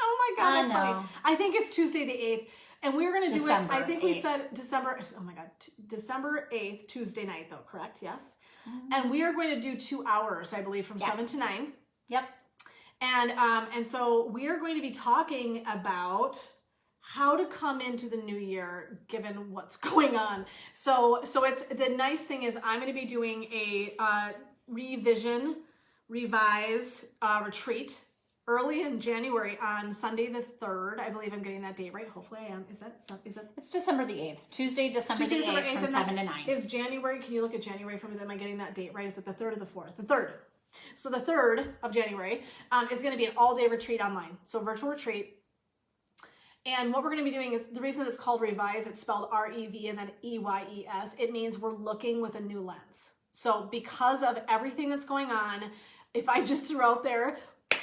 Oh my God, that's funny. I think it's Tuesday the 8th. And we're going to do it, I think we said December 8th, Tuesday night though, correct? Yes. And we are going to do 2 hours, I believe, from 7 to 9. Yep. And so we are going to be talking about how to come into the new year given what's going on. So it's the nice thing is I'm going to be doing a revise retreat early in January on Sunday the 3rd. I believe I'm getting that date right. Hopefully I am. Is that? It's December the 8th. Tuesday, December the 8th from 7 to 9. Is January, can you look at January for me? Am I getting that date right? Is it the 3rd or the 4th? The 3rd. So the 3rd of January is going to be an all-day retreat online. So virtual retreat. And what we're going to be doing is, the reason it's called Revise, it's spelled R-E-V and then E-Y-E-S. It means we're looking with a new lens. So because of everything that's going on, if I just threw out there,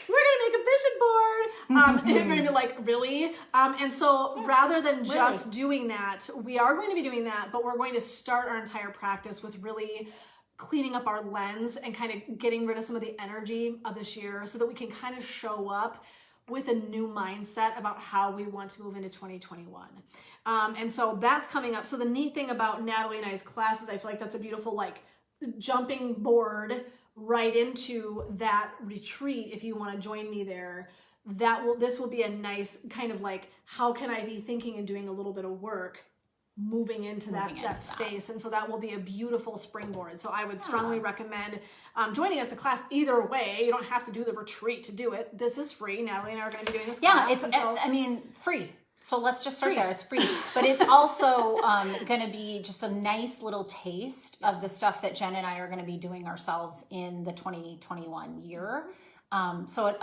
we're going to make a vision board, you're going to be like, really? And so rather than just doing that, we are going to be doing that, but we're going to start our entire practice with really cleaning up our lens and kind of getting rid of some of the energy of this year so that we can kind of show up with a new mindset about how we want to move into 2021. And so that's coming up. So the neat thing about Natalie and I's classes, I feel like that's a beautiful jumping board right into that retreat. If you want to join me there, this will be a nice kind of how can I be thinking and doing a little bit of work moving into that space. And so that will be a beautiful springboard. So I would strongly recommend joining us in class either way. You don't have to do the retreat to do it. This is free. Natalie and I are going to be doing this class. Yeah, it's free. So let's just start there. It's free. But it's also going to be just a nice little taste of the stuff that Jen and I are going to be doing ourselves in the 2021 year. So,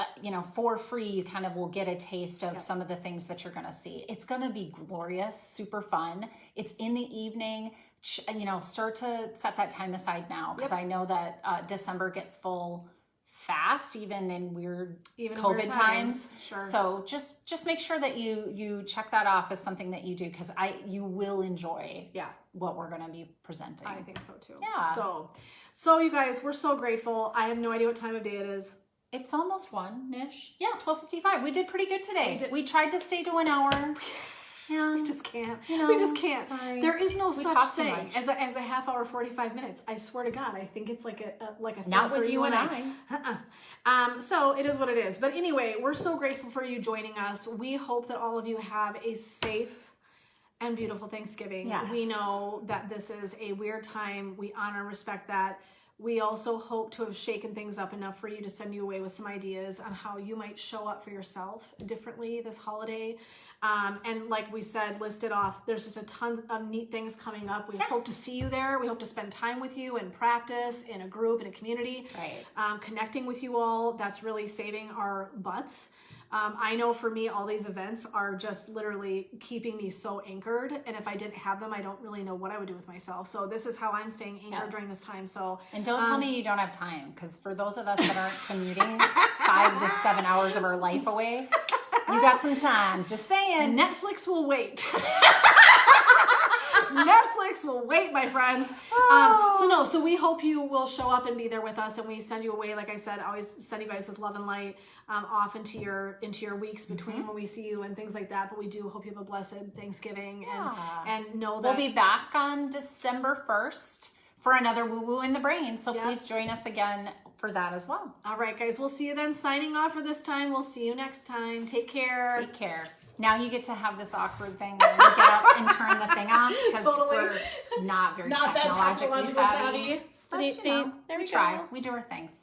for free, you kind of will get a taste of some of the things that you're going to see. It's going to be glorious, super fun. It's in the evening. Start to set that time aside now because I know that December gets full fast, even in weird COVID times. Sure. So just make sure that you check that off as something that you do because you will enjoy what we're going to be presenting. I think so too. Yeah. So you guys, we're so grateful. I have no idea what time of day it is. It's almost 1-ish. Yeah, 12:55. We did pretty good today. We tried to stay to an hour. Yeah, we just can't. We just can't. Sorry. There is no such thing as a half hour, 45 minutes. I swear to God, I think it's like a not with you and I. So it is what it is. But anyway, we're so grateful for you joining us. We hope that all of you have a safe and beautiful Thanksgiving. Yes. We know that this is a weird time. We honor and respect that. We also hope to have shaken things up enough for you to send you away with some ideas on how you might show up for yourself differently this holiday. And like we said, listed off, there's just a ton of neat things coming up. We hope to see you there. We hope to spend time with you in practice, in a group, in a community, connecting with you all. That's really saving our butts. I know for me, all these events are just literally keeping me so anchored. And if I didn't have them, I don't really know what I would do with myself. So this is how I'm staying anchored during this time. So and don't tell me you don't have time, because for those of us that aren't commuting 5 to 7 hours of our life away, you got some time. Just saying. Netflix will wait. Netflix will wait, my friends. So we hope you will show up and be there with us, and we send you away. Like I said, always send you guys with love and light off into your weeks between when we see you and things like that. But we do hope you have a blessed Thanksgiving and know that we'll be back on December 1st for another Woo Woo in the Brain. So please join us again for that as well. All right, guys, we'll see you then. Signing off for this time. We'll see you next time. Take care. Take care. Now you get to have this awkward thing where you get up and turn the thing on, because we're not very technologically savvy. But, you know, we try. We do our things.